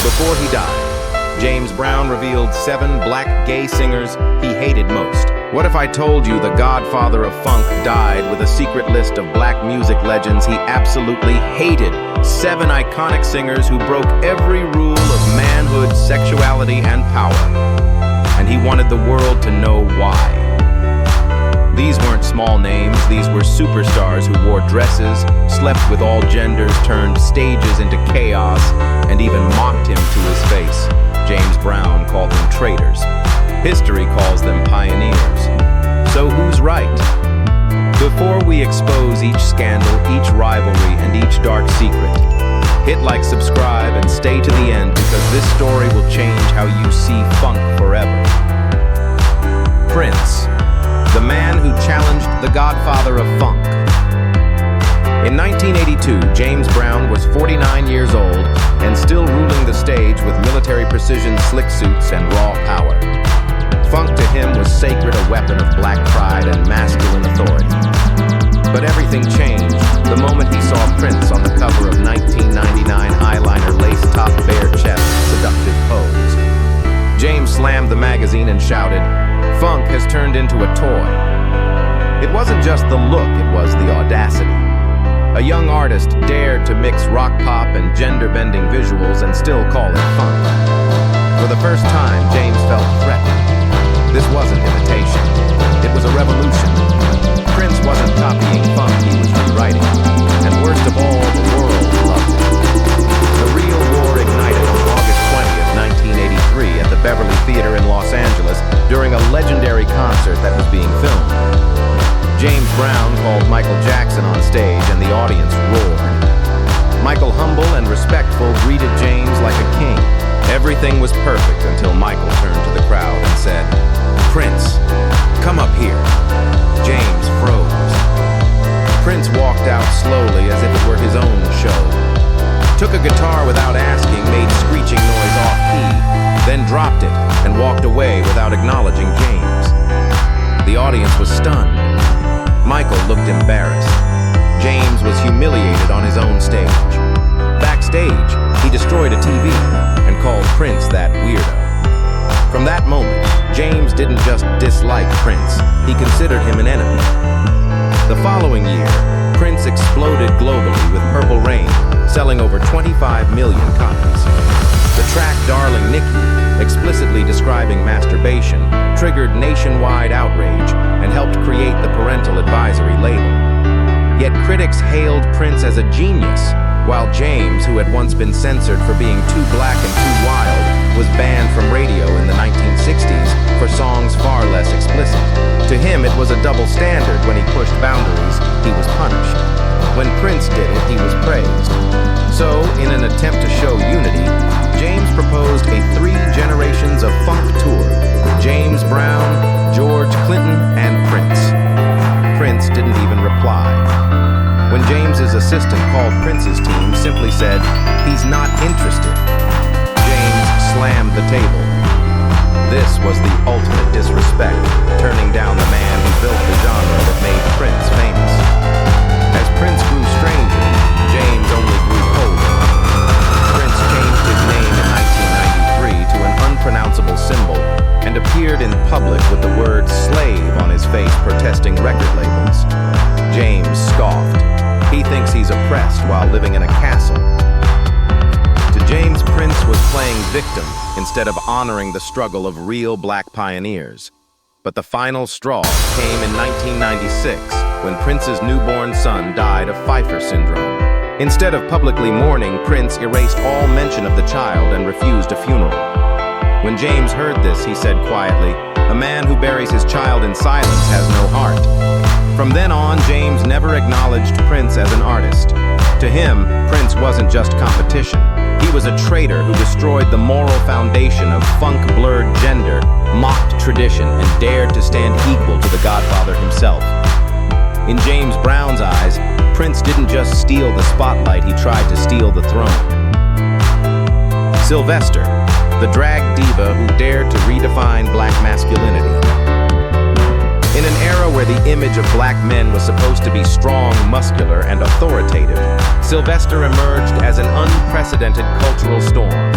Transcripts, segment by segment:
Before he died, James Brown revealed 7 black gay singers he hated most. What if I told you the godfather of funk died with a secret list of black music legends he absolutely hated? 7 iconic singers who broke every rule of manhood, sexuality, and power. And he wanted the world to know why. These weren't small names, these were superstars who wore dresses, slept with all genders, turned stages into chaos, and even mocked him to his face. James Brown called them traitors. History calls them pioneers. So who's right? Before we expose each scandal, each rivalry, and each dark secret, hit like, subscribe, and stay to the end because this story will change how you see funk forever. Prince, the man who challenged the godfather of funk. In 1982, James Brown was 49 years old and still ruling the stage with military precision slick suits and raw power. Funk to him was sacred, a weapon of black pride and masculine authority. But everything changed the moment he saw Prince on the cover of 1999 eyeliner lace-top bare chest seductive pose. James slammed the magazine and shouted, "Funk has turned into a toy." It wasn't just the look, it was the audacity. A young artist dared to mix rock pop and gender-bending visuals and still call it funk. For the first time, James felt threatened. This wasn't imitation. It was a revolution. Prince wasn't copying funk, he was rewriting it. And worst of all, the world loved it. The real war ignited on August 20th, 1983 at the Beverly Theater in Los Angeles during a legendary concert that was being filmed. James Brown called Michael Jackson on stage and the audience roared. Michael, humble and respectful, greeted James like a king. Everything was perfect until Michael turned to the crowd and said, "Prince, come up here." James froze. Prince walked out slowly as if it were his own show. Took a guitar without asking, made screeching noise off-key, then dropped it and walked away without acknowledging James. The audience was stunned. Michael looked embarrassed. James was humiliated on his own stage. Backstage, he destroyed a TV and called Prince that weirdo. From that moment, James didn't just dislike Prince, he considered him an enemy. The following year, Prince exploded globally with Purple Rain, selling over 25 million copies. The track Darling Nikki, explicitly describing masturbation, triggered nationwide outrage and helped create the parental advisory label. Yet critics hailed Prince as a genius, while James, who had once been censored for being too black and too wild, was banned from radio in the 1960s for songs far less explicit. To him, it was a double standard. When he pushed boundaries, he was punished. When Prince did it, he was praised. So, in an attempt to show unity, James proposed a 3 generations of funk tour: James Brown, George Clinton, and Prince. Prince didn't even reply. When James's assistant called Prince's team, simply said, "He's not interested." James slammed the table. This was the ultimate disrespect, turning down the man who built the genre that made Prince famous. As Prince grew stranger, James only grew colder. Prince changed his name in 1993 to an unpronounceable symbol and appeared in public with the word slave on his face, protesting record labels. James scoffed. He thinks he's oppressed while living in a castle. To James, Prince was playing victim instead of honoring the struggle of real black pioneers. But the final straw came in 1996 when Prince's newborn son died of Pfeiffer syndrome. Instead of publicly mourning, Prince erased all mention of the child and refused a funeral. When James heard this, he said quietly, "A man who buries his child in silence has no heart." From then on, James never acknowledged Prince as an artist. To him, Prince wasn't just competition. He was a traitor who destroyed the moral foundation of funk-blurred gender, mocked tradition, and dared to stand equal to the Godfather himself. In James Brown's eyes, Prince didn't just steal the spotlight, he tried to steal the throne. Sylvester, the drag diva who dared to redefine black masculinity. In an era where the image of black men was supposed to be strong, muscular, and authoritative, Sylvester emerged as an unprecedented cultural storm.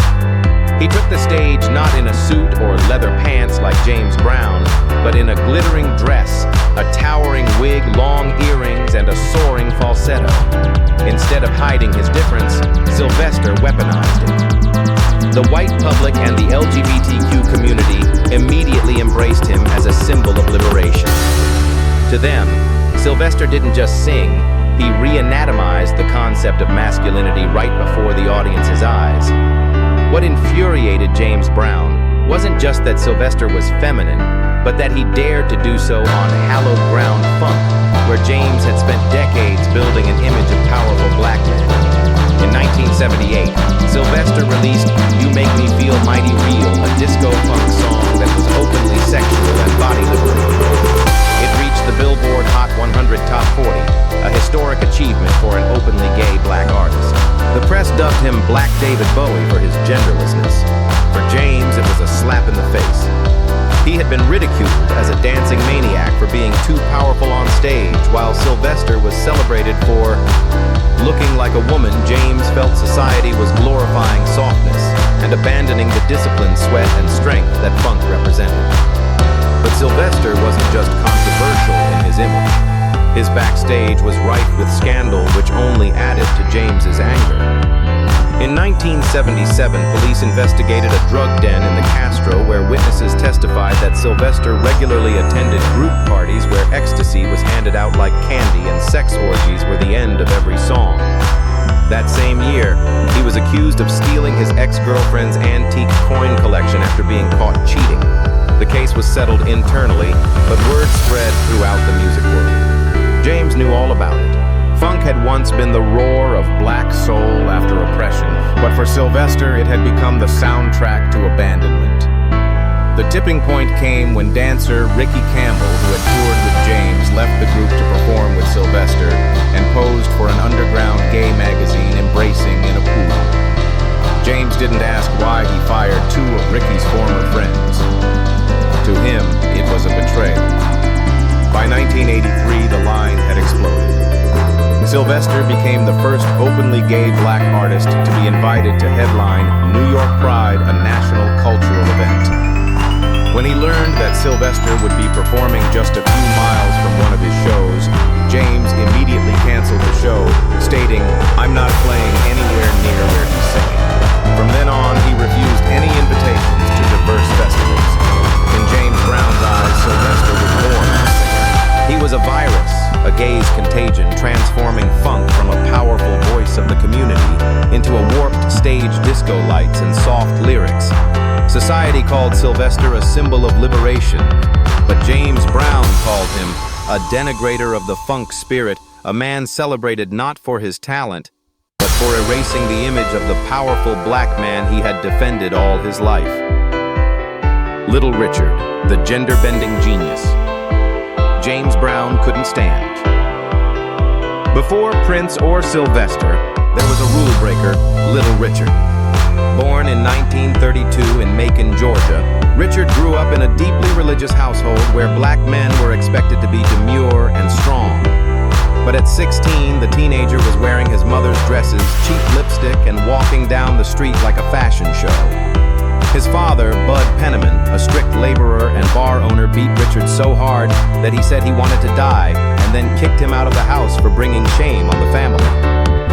He took the stage not in a suit or leather pants like James Brown, but in a glittering dress, a towering wig, long earrings, and a soaring falsetto. Instead of hiding his difference, Sylvester weaponized it. The white public and the LGBTQ community immediately embraced him as a symbol of liberation. To them, Sylvester didn't just sing, he re-anatomized the concept of masculinity right before the audience's eyes. What infuriated James Brown wasn't just that Sylvester was feminine, but that he dared to do so on hallowed ground funk, where James had spent decades building an image of powerful black men. In 1978, Sylvester released You Make Me Feel Mighty Real, a disco funk song that was openly sexual and body liberating. It reached the Billboard Hot 100 Top 40, a historic achievement for an openly gay black artist. The press dubbed him Black David Bowie for his genderlessness. For James, it was a slap in the face. He had been ridiculed as a dancing maniac for being too powerful on stage, while Sylvester was celebrated for looking like a woman. James felt society was glorifying softness and abandoning the discipline, sweat, and strength that funk represented. But Sylvester wasn't just controversial in his image. His backstage was rife with scandal, which only added to James's anger. In 1977, police investigated a drug den in the Castro where witnesses testified that Sylvester regularly attended group parties where ecstasy was handed out like candy and sex orgies were the end of every song. That same year, he was accused of stealing his ex-girlfriend's antique coin collection after being caught cheating. The case was settled internally, but word spread throughout the music world. James knew all about it. Funk had once been the roar of black soul after oppression, but for Sylvester it had become the soundtrack to abandonment. The tipping point came when dancer Ricky Campbell, who had toured with James, left the group to perform with Sylvester and posed for an underground gay magazine embracing in a pool. James didn't ask why he fired two of Ricky's former friends. To him, it was a betrayal. By 1983, the line had exploded. Sylvester became the first openly gay black artist to be invited to headline New York Pride, a national cultural event. When he learned that Sylvester would be performing just a few miles from one of his shows, James immediately canceled the show, stating, "I'm not playing anywhere near where he's singing." From then on, he refused any invitations to diverse festivals. In James Brown's eyes, Sylvester was more than a singer. He was a virus, a gay's contagion, transforming funk from a powerful voice of the community into a warped stage disco lights and soft lyrics. Society called Sylvester a symbol of liberation, but James Brown called him a denigrator of the funk spirit, a man celebrated not for his talent, but for erasing the image of the powerful black man he had defended all his life. Little Richard, the gender-bending genius. James Brown couldn't stand. Before Prince or Sylvester, there was a rule breaker, Little Richard. Born in 1932 in Macon, Georgia, Richard grew up in a deeply religious household where black men were expected to be demure and strong. But at 16, the teenager was wearing his mother's dresses, cheap lipstick, and walking down the street like a fashion show. His father, Bud Penniman, a strict laborer and bar owner, beat Richard so hard that he said he wanted to die and then kicked him out of the house for bringing shame on the family.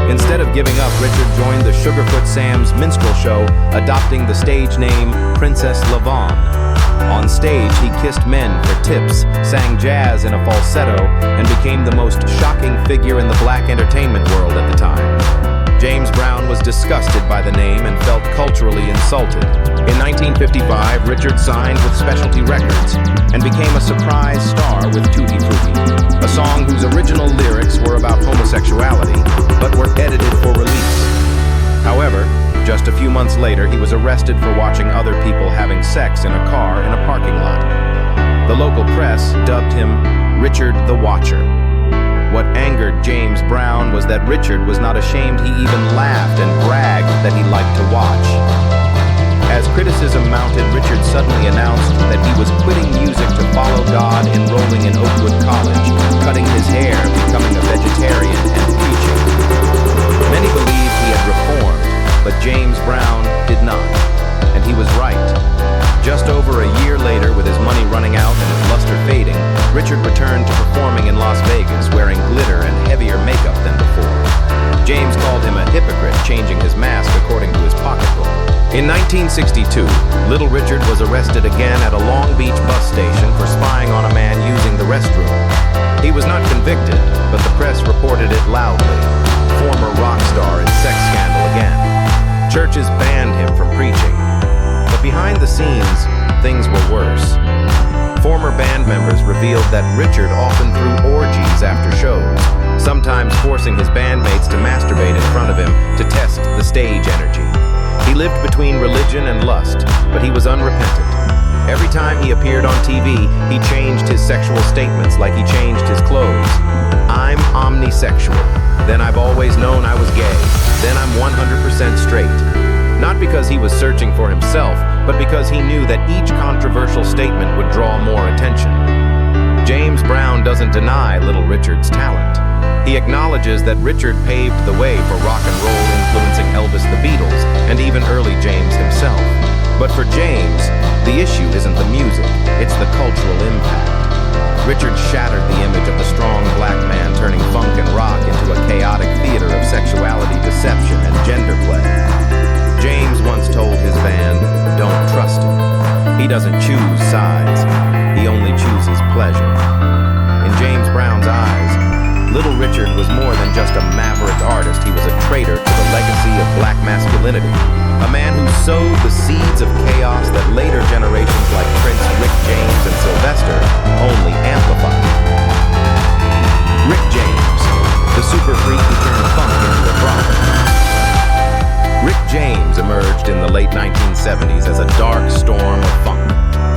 Instead of giving up, Richard joined the Sugarfoot Sam's minstrel show, adopting the stage name Princess Lavon. On stage, he kissed men for tips, sang jazz in a falsetto, and became the most shocking figure in the black entertainment world at the time. James Brown was disgusted by the name and felt culturally insulted. In 1955, Richard signed with Specialty Records and became a surprise star with Tutti Frutti, a song whose original lyrics were about homosexuality, but were edited for release. However, just a few months later, he was arrested for watching other people having sex in a car in a parking lot. The local press dubbed him Richard the Watcher. What angered James Brown was that Richard was not ashamed. He even laughed and bragged that he liked to watch. As criticism mounted, Richard suddenly announced that he was quitting music to follow God, enrolling in Oakwood College, cutting his hair, becoming a vegetarian, and preaching. Many believed he had reformed, but James Brown did not, and he was right. Just over a year later, with his money running out and his luster fading, Richard returned to performing in Las Vegas, wearing glitter and heavier makeup than before. James called him a hypocrite, changing his mask according to his pocketbook. In 1962, Little Richard was arrested again at a Long Beach bus station for spying on a man using the restroom. He was not convicted, but the press reported it loudly. Former rock star and sex scandal again. Churches banned him from preaching. But behind the scenes, things were worse. Former band members revealed that Richard often threw orgies after shows, sometimes forcing his bandmates to masturbate in front of him to test the stage energy. He lived between religion and lust, but he was unrepentant. Every time he appeared on TV, he changed his sexual statements like he changed his clothes. I'm omnisexual. Then I've always known I was gay. Then I'm 100% straight. Not because he was searching for himself, but because he knew that each controversial statement would draw more attention. James Brown doesn't deny Little Richard's talent. He acknowledges that Richard paved the way for rock and roll, influencing Elvis, the Beatles, and even early James himself. But for James, the issue isn't the music, it's the cultural impact. Richard shattered the image of the strong black man turning funk and rock into a chaotic theater of sexuality, deception, and gender play. James once told his band, "Don't trust him. He doesn't choose sides. He only chooses pleasure." In James Brown's eyes, Little Richard was more than just a maverick artist. He was a traitor to the legacy of black masculinity. A man who sowed the seeds of chaos that later generations like Prince, Rick James, and Sylvester only amplified. Rick James, the super freak who turned funk into a prophet. Rick James emerged in the late 1970s as a dark storm of funk,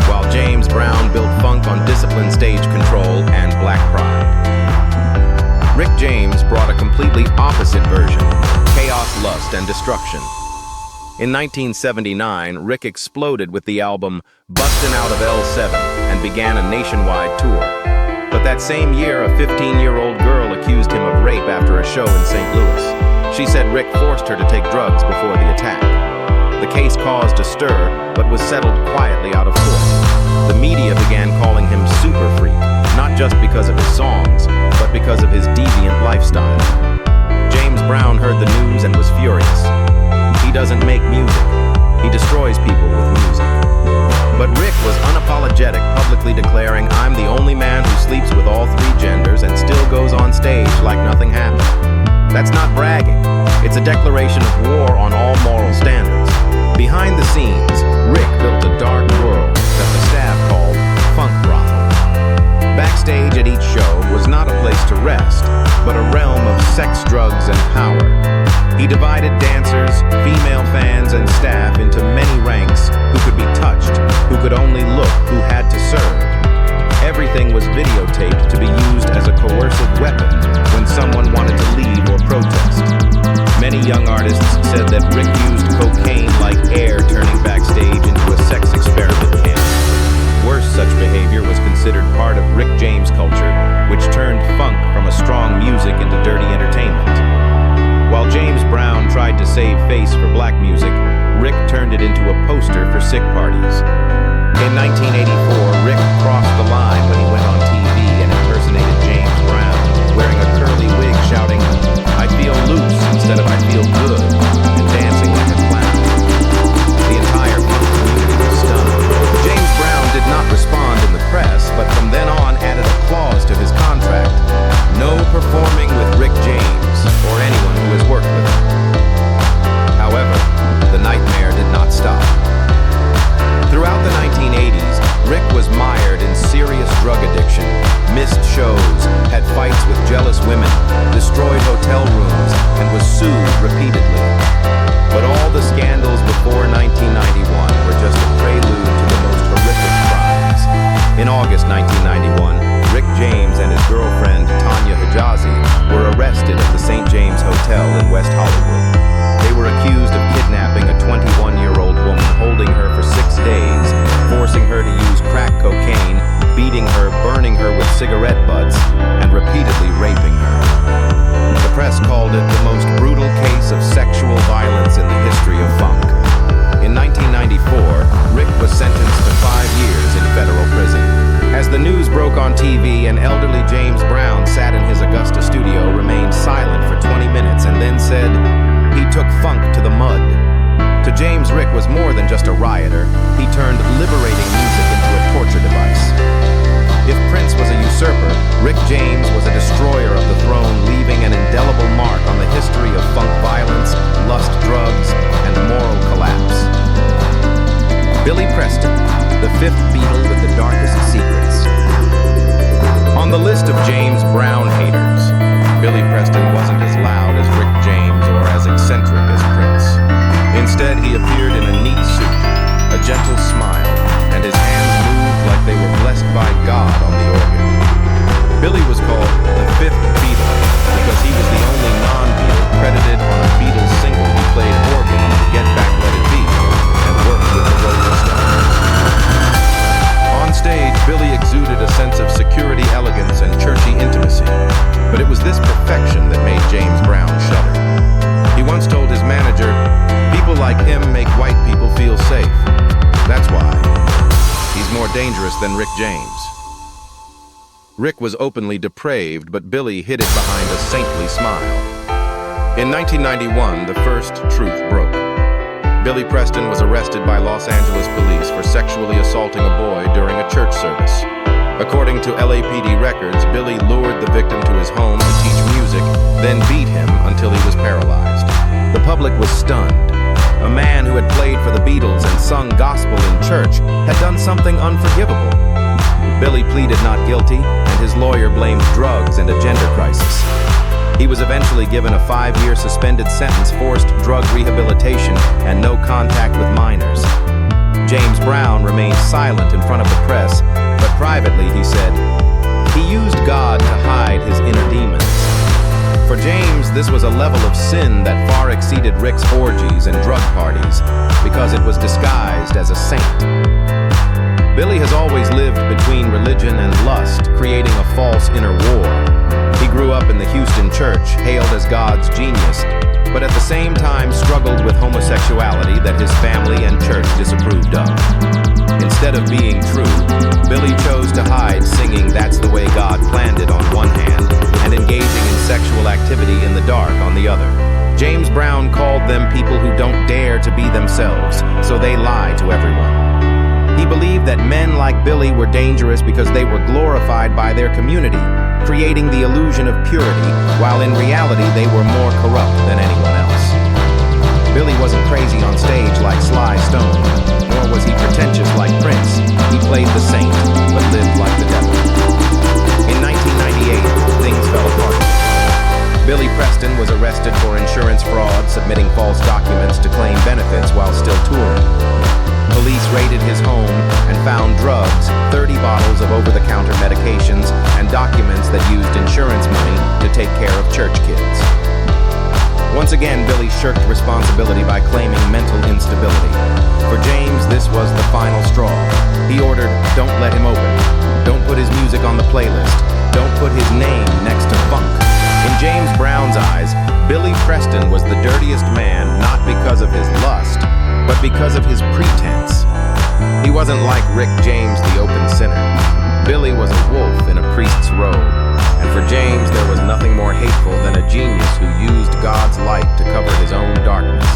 while James Brown built funk on disciplined stage control and black pride. Rick James brought a completely opposite version: chaos, lust, and destruction. In 1979, Rick exploded with the album Bustin' Out of L7 and began a nationwide tour. But that same year, a 15-year-old girl accused him of rape after a show in St. Louis. She said Rick forced her to take drugs before the attack. The case caused a stir, but was settled quietly out of court. The media began calling him Super Freak, not just because of his songs, but because of his deviant lifestyle. James Brown heard the news and was furious. He doesn't make music. He destroys people with music. But Rick was unapologetic, publicly declaring, "I'm the only man who sleeps with all three genders and still goes on stage like nothing happened." That's not bragging. It's a declaration of war on all moral standards. Behind the scenes, Rick built a dark world that the staff called Funk Brothel. Backstage at each show was not a place to rest, but a realm of sex, drugs, and power. He divided dancers, female fans, and staff into many ranks who could be touched, who could only look, who had to serve. Everything was videotaped to be used as a coercive weapon when someone wanted to leave or protest. Many young artists said that Rick used cocaine like air, turning backstage into a sex experiment camp. Worse, such behavior was considered part of Rick James culture, which turned funk from a strong music into dirty entertainment. While James Brown tried to save face for black music, Rick turned it into a poster for sick parties. In 1984, Rick crossed the line when he went on TV and impersonated James Brown, wearing a curly wig, shouting, "I feel loose" instead of "I feel good," and dancing like a clown. The entire funk community was stunned. James Brown did not respond in the press, but from then on added a clause to his contract: no performing with Rick James or anyone who has worked with him. However, the nightmare did not stop. Throughout the 1980s, Rick was mired in serious drug addiction, missed shows, had fights with jealous women, destroyed hotel rooms, and was sued repeatedly. was more than just a rioter. He turned liberating music into a torture device. If Prince was a usurper, Rick James was a destroyer of the throne, leaving an indelible mark on the history of funk violence, lust drugs, and moral collapse. Billy Preston, the fifth Beatle with the darkest secrets. On the list of James Brown haters, Billy Preston wasn't as loud as Rick James or as eccentric as Prince. Instead, he appeared in a neat suit, a gentle smile, and his hands moved like they were blessed by God on the organ. Billy was called the fifth Beatle because he was the only non-Beatle credited on a Beatles single. He played organ on Get Back, Let It Be, and worked with the Rolling Stones. On stage, Billy exuded a sense of security, elegance, and churchy intimacy, but it was this perfection that made James Brown shudder. He once told his manager, "People like him make white people feel safe. That's why he's more dangerous than Rick James." Rick was openly depraved, but Billy hid it behind a saintly smile. In 1991, the first truth broke. Billy Preston was arrested by Los Angeles police for sexually assaulting a boy during a church service. According to LAPD records, Billy lured the victim to his home to teach music, then beat him until he was paralyzed. The public was stunned. A man who had played for the Beatles and sung gospel in church had done something unforgivable. Billy pleaded not guilty, and his lawyer blamed drugs and a gender crisis. He was eventually given a 5-year suspended sentence, forced drug rehabilitation, and no contact with minors. James Brown remained silent in front of the press, but privately he said, he used God to hide his inner demons. For James, this was a level of sin that far exceeded Rick's orgies and drug parties, because it was disguised as a saint. Billy has always lived between religion and lust, creating a false inner war. He grew up in the Houston church, hailed as God's genius, but at the same time struggled with homosexuality that his family and church disapproved of. Instead of being true, Billy chose to hide, singing "That's the Way God Planned It" on one hand, and engaging in sexual activity in the dark on the other. James Brown called them people who don't dare to be themselves, so they lie to everyone. He believed that men like Billy were dangerous because they were glorified by their community, creating the illusion of purity, while in reality they were more corrupt than anyone else. Billy wasn't crazy on stage like Sly Stone, nor was he pretentious like Prince. He played the saint, but lived like the devil. In 1998, things fell apart. Billy Preston was arrested for insurance fraud, submitting false documents to claim benefits while still touring. Police raided his home and found drugs, 30 bottles of over-the-counter medications, and documents that used insurance money to take care of church kids. Once again, Billy shirked responsibility by claiming mental instability. For James, this was the final straw. He ordered, "Don't let him open. Don't put his music on the playlist. Don't put his name next to funk." In James Brown's eyes, Billy Preston was the dirtiest man not because of his lust, but because of his pretense. He wasn't like Rick James, the open sinner. Billy was a wolf in a priest's robe, and for James there was nothing more hateful than a genius who used God's light to cover his own darkness.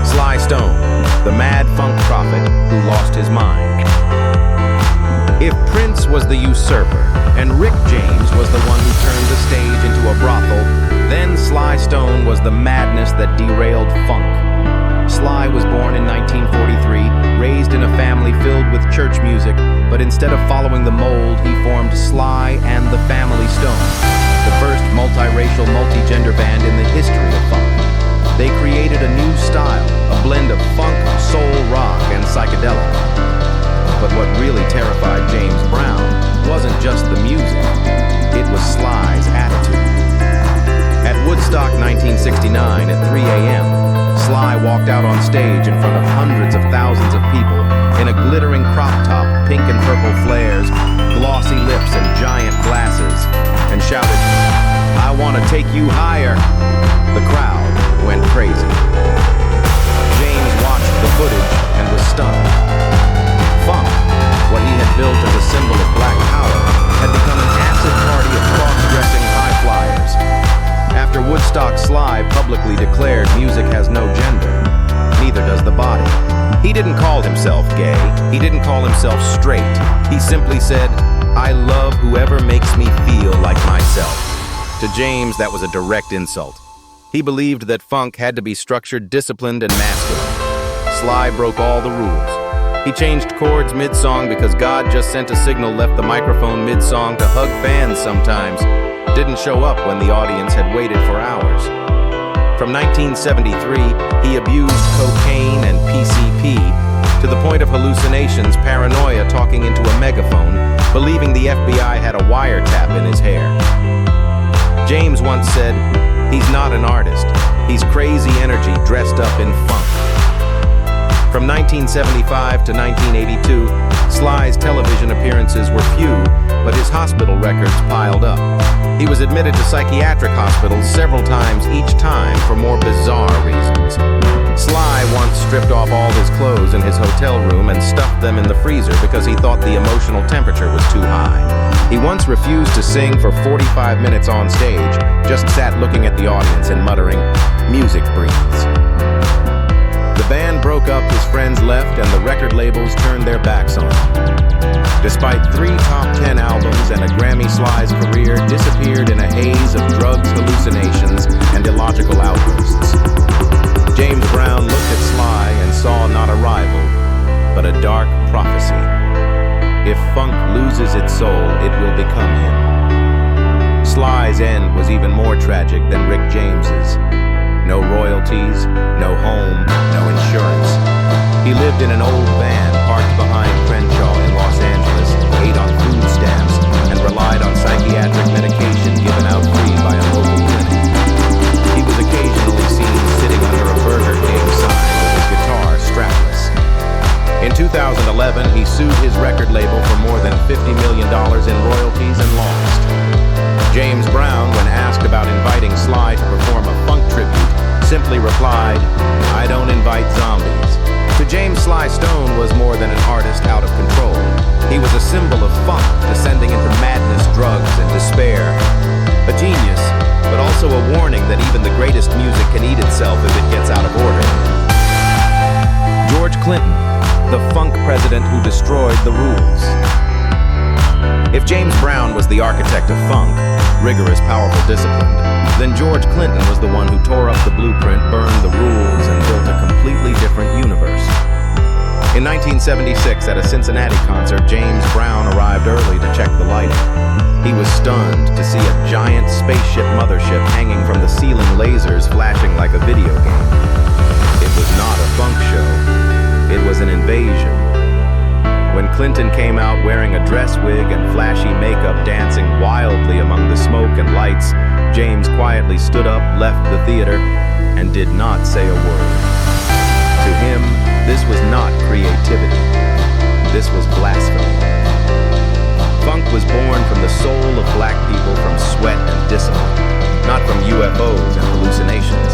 Sly Stone, the mad funk prophet who lost his mind. If Prince was the usurper, and Rick James was the one who turned the stage into a brothel, then Sly Stone was the madness that derailed funk. Sly was born in 1943, raised in a family filled with church music, but instead of following the mold, he formed Sly and the Family Stone, the first multiracial, multi-gender band in the history of funk. They created a new style, a blend of funk, soul, rock, and psychedelic. But what really terrified James Brown wasn't just the music, it was Sly's attitude. At Woodstock 1969 at 3 a.m., Sly walked out on stage in front of hundreds of thousands of people in a glittering crop top, pink and purple flares, glossy lips and giant glasses, and shouted, "I want to take you higher." The crowd went crazy. James watched the footage and was stunned. Funk, what he had built as a symbol of black power, had become an acid party of cross-dressing high flyers. After Woodstock, Sly publicly declared music has no gender, neither does He didn't call himself gay. He didn't call himself straight. He simply said, "I love whoever makes me feel like myself." To James, that was a direct insult. He believed that funk had to be structured, disciplined, and masculine. Sly broke all the rules. He changed chords mid-song because God just sent a signal, left the microphone mid-song to hug fans sometimes. Didn't show up when the audience had waited for hours. From 1973, he abused cocaine and PCP to the point of hallucinations, paranoia, talking into a megaphone, believing the FBI had a wiretap in his hair. James once said, "He's not an artist. He's crazy energy dressed up in funk." From 1975 to 1982, Sly's television appearances were few, but his hospital records piled up. He was admitted to psychiatric hospitals several times each time for more bizarre reasons. Sly once stripped off all his clothes in his hotel room and stuffed them in the freezer because he thought the emotional temperature was too high. He once refused to sing for 45 minutes on stage, just sat looking at the audience and muttering, "Music breathes." The band broke up, his friends left, and the record labels turned their backs on him. Despite 3 top 10 albums and a Grammy, Sly's career disappeared in a haze of drugs, hallucinations, and illogical outbursts. James Brown looked at Sly and saw not a rival, but a dark prophecy. If funk loses its soul, it will become him. Sly's end was even more tragic than Rick James's. No royalties, no home, no insurance. He lived in an old van parked behind Crenshaw in Los Angeles, ate on food stamps, and relied on psychiatric medication given out free by a local clinic. He was occasionally seen sitting under a Burger King sign with his guitar strapless. In 2011, he sued his record label for more than $50 million in royalties and lost. James Brown, when asked about inviting Sly to perform a funk tribute, simply replied, "I don't invite zombies." To James, Sly Stone was more than an artist out of control. He was a symbol of funk descending into madness, drugs, and despair. A genius, but also a warning that even the greatest music can eat itself if it gets out of order. George Clinton, the funk president who destroyed the rules. If James Brown was the architect of funk, rigorous, powerful, disciplined, then George Clinton was the one who tore up the blueprint, burned the rules, and built a completely different universe. In 1976, at a Cincinnati concert, James Brown arrived early to check the lighting. He was stunned to see a giant spaceship mothership hanging from the ceiling, lasers flashing like a video game. It was not a funk show. It was an invasion. When Clinton came out wearing a dress wig and flashy makeup, dancing wildly among the smoke and lights, James quietly stood up, left the theater, and did not say a word. To him, this was not creativity. This was blasphemy. Funk was born from the soul of black people, from sweat and discipline, not from UFOs and hallucinations.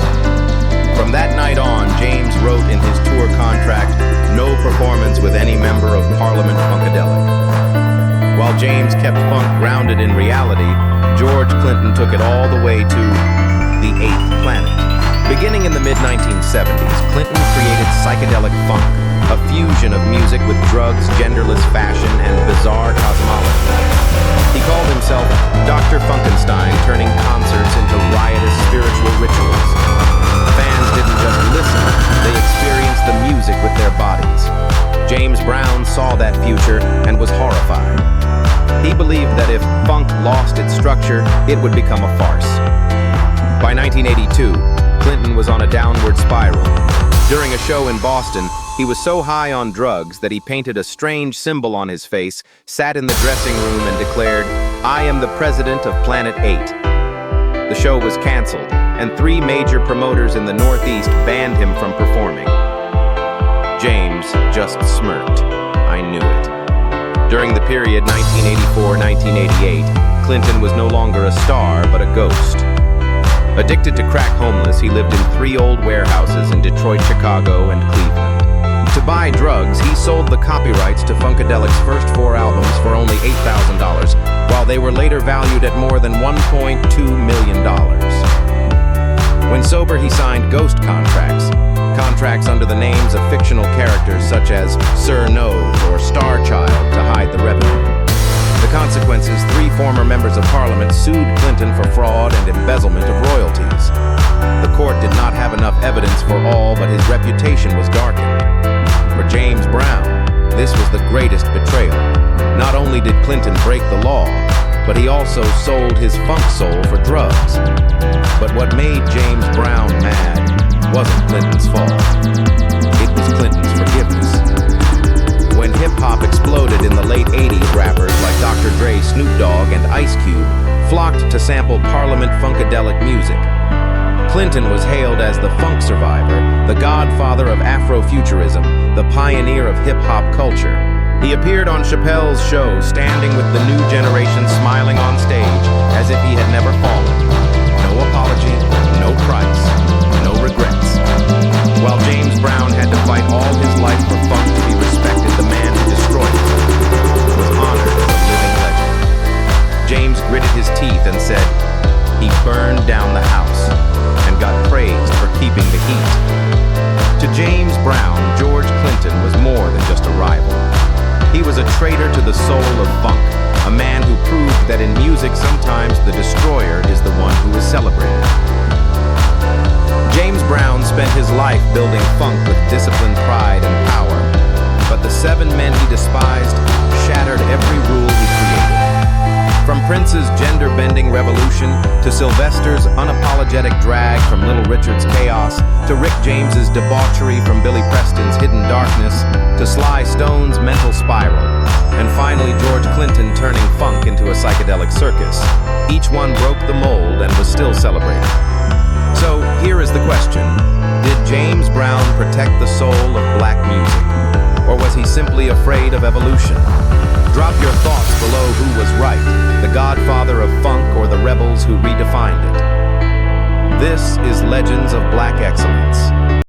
From that night on, James wrote in his tour contract, "No performance with any member of Parliament Funkadelic." While James kept funk grounded in reality, George Clinton took it all the way to the 8th planet. Beginning in the mid-1970s, Clinton created psychedelic funk, a fusion of music with drugs, genderless fashion, and bizarre cosmology. He called himself Dr. Funkenstein, turning concerts into riotous spiritual rituals. Fans didn't just listen, they experienced the music with their bodies. James Brown saw that future and was horrified. He believed that if funk lost its structure, it would become a farce. By 1982, Clinton was on a downward spiral. During a show in Boston, he was so high on drugs that he painted a strange symbol on his face, sat in the dressing room and declared, "I am the president of Planet 8." The show was canceled, and 3 major promoters in the Northeast banned him from performing. James just smirked. I knew it. During the period 1984-1988, Clinton was no longer a star, but a ghost. Addicted to crack homeless, he lived in 3 old warehouses in Detroit, Chicago, and Cleveland. To buy drugs, he sold the copyrights to Funkadelic's first 4 albums for only $8,000, while they were later valued at more than $1.2 million. When sober, he signed ghost contracts under the names of fictional fictional characters such as Sir Nose or Star Child to hide the revenue. The consequences, 3 former members of Parliament sued Clinton for fraud and embezzlement of royalties. The court did not have enough evidence for all, but his reputation was darkened. For James Brown, this was the greatest betrayal. Not only did Clinton break the law, but he also sold his funk soul for drugs. But what made James Brown mad wasn't Clinton's fault. It was Clinton's forgiveness. When hip-hop exploded in the late 80s, rappers like Dr. Dre, Snoop Dogg, and Ice Cube flocked to sample Parliament funkadelic music. Clinton was hailed as the funk survivor, the godfather of Afrofuturism, the pioneer of hip-hop culture. He appeared on Chappelle's show, standing with the new generation, smiling on stage as if he had never fallen. No apology, no price, no regrets. While James Brown had to fight all his life for funk to be respected, the man who destroyed it was honored as a living legend. James gritted his teeth and said, he burned down the house and got praised for keeping the heat. To James Brown, George Clinton was more than just a rival. He was a traitor to the soul of funk, a man who proved that in music sometimes the destroyer is the one who is celebrated. James Brown spent his life building funk with discipline, pride, and power, but the 7 men he despised shattered every rule he created. From Prince's gender-bending revolution, to Sylvester's unapologetic drag from Little Richard's chaos, to Rick James's debauchery from Billy Preston's hidden darkness, to Sly Stone's mental spiral, and finally George Clinton turning funk into a psychedelic circus. Each one broke the mold and was still celebrated. So here is the question: did James Brown protect the soul of black music? Or was he simply afraid of evolution? Drop your thoughts below who was right, the godfather of funk or the rebels who redefined it. This is Legends of Black Excellence.